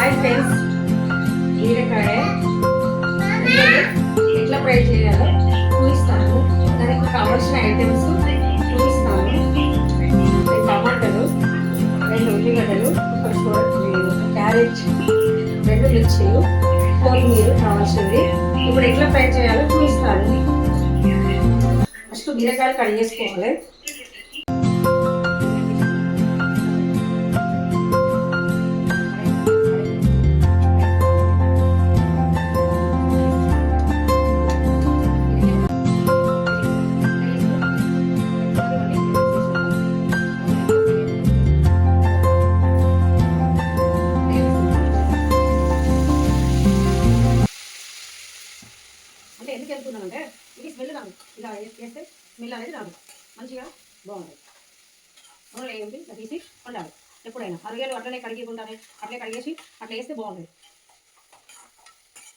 Hi friends, బీరకాయ ఎట్లా fry చేయాలో చూపిస్తాను. దానికి కావాల్సిన ఐటమ్స్ చూపిస్తాను. టమాటాలు, 2 ఉల్లిగడ్డలు, ఒక క్యారెట్, 2 మిర్చీలు, కొత్తిమీర కావాల్సింది. ఇప్పుడు ఎట్లా ఫ్రై చేయాలో చూపిస్తాను. ఫస్ట్ బీరకాయలు కట్ చేసుకోవాలి. అంటే ఎందుకు వెళ్తున్నానంటే ఇది స్మెల్ రాదు, ఇలా వేస్తే స్మెల్ అనేది రాదు, మంచిగా బాగుంటుంది. నూనెలో ఏంటి ఇలా తీసి వండాలి. ఎప్పుడైనా అరగేలు అట్లనే కడిగికుండానే అట్లే కడిగేసి అట్లా వేస్తే బాగుంటుంది.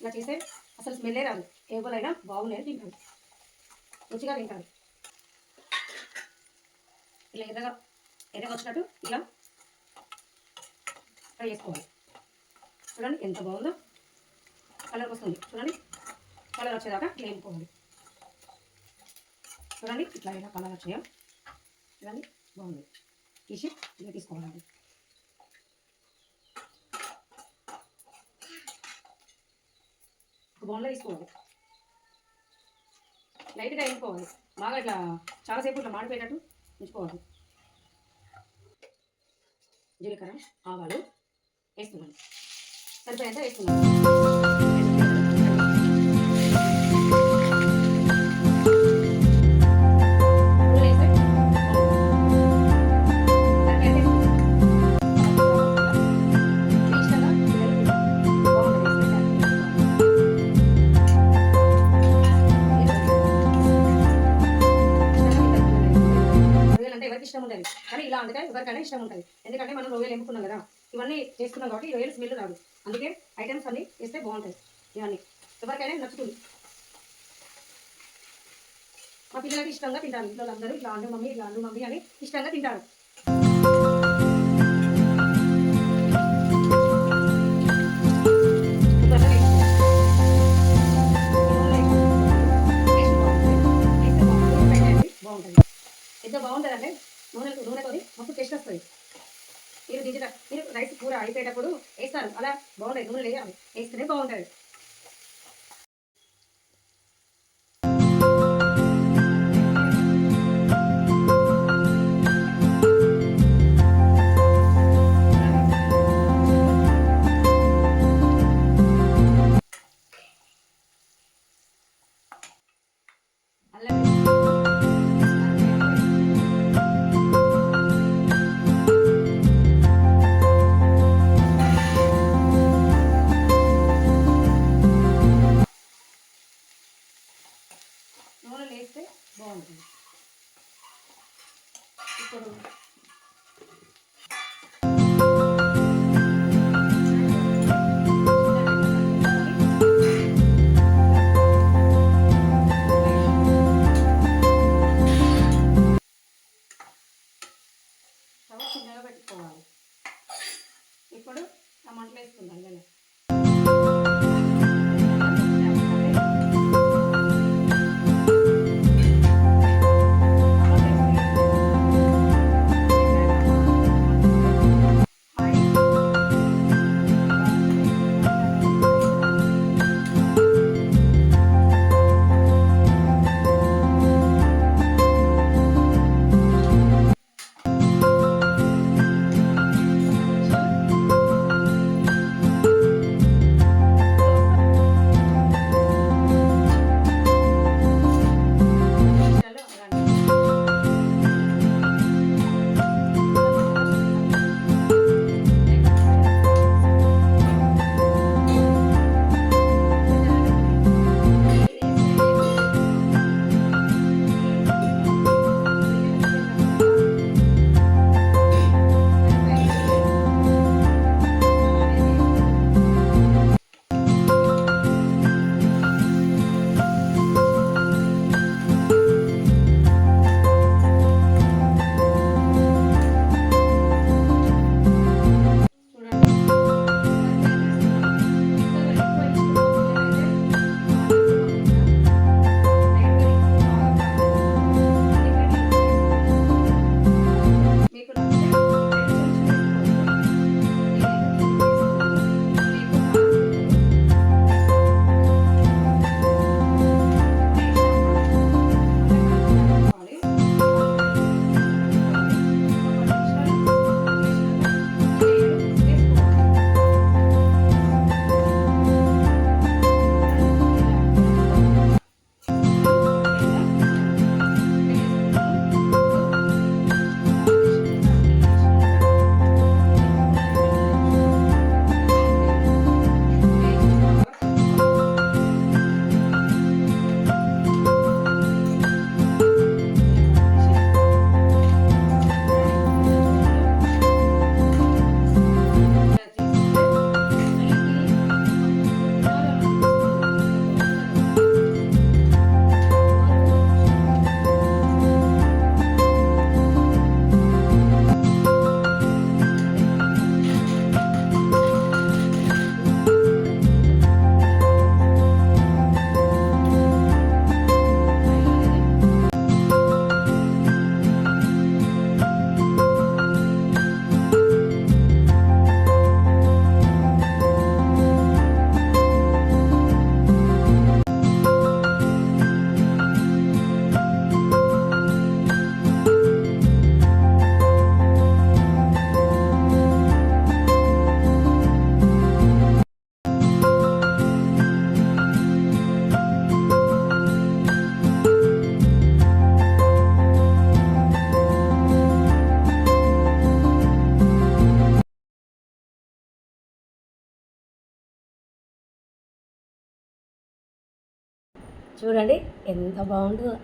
ఇలా చేస్తే అసలు స్మెల్లే రాదు. ఎవరైనా బాగున్నాయని తింటారు, రుచిగా తింటారు. ఇలా ఎర్రగా వచ్చినట్టు ఇలా ఫ్రై చేసుకోవాలి. చూడండి ఎంత బాగుందో, కలర్ వస్తుంది. చూడండి కలర్ వచ్చేదాకా వేయించుకోవాలి. చూడండి ఇట్లా ఇలా కలర్ వచ్చాయో చూడండి, బాగుంది. తీసి ఇలా తీసుకోవాలి. ఒక బౌల్లో తీసుకోవాలి. లైట్గా వేయించుకోవాలి, బాగా ఇట్లా చాలాసేపు ఇట్లా మాడిపోయేటట్టు ఉంచుకోవాలి. జీలకర్ర, ఆవాలు వేస్తున్నాను, సరిపోయేంత వేస్తున్నాను. ఇష్టం ఉంటుంది కానీ ఇలా అందుకే ఎవరికైనా ఇష్టం ఉంటుంది. ఎందుకంటే మనం రొయ్యలు ఎంపుకున్నాం కదా, ఇవన్నీ చేసుకున్నాం కాబట్టి రొయ్యలు స్మెల్ రాదు. అందుకే ఐటమ్స్ అన్నీ వేస్తే బాగుంటాయి. ఇవన్నీ ఎవరికైనా నచ్చుతుంది. మా పిల్లలకి ఇష్టంగా తింటారు. ఇంట్లో అందరూ ఇట్లా అండు మమ్మీ, ఇట్లా అండు మమ్మీ అని ఇష్టంగా తింటారు. బాగుంటుంది. ఎంత బాగుంటుంది అంటే నూనెతో మొత్తం టేస్ట్ వస్తుంది. మీరు రైస్ కూర అయిపోయేటప్పుడు వేస్తారు, అలా బాగుంటుంది. నూనె వేయాలి, వేస్తేనే బాగుంటుంది. నూనెలు వేస్తే బాగుంటుంది. ఇప్పుడు స్టవ్ చిన్నగా పెట్టుకోవాలి. ఇప్పుడు టమాటాలు వేసుకుందాం. ఇలా చూడండి ఎంత బాగుంటుందో.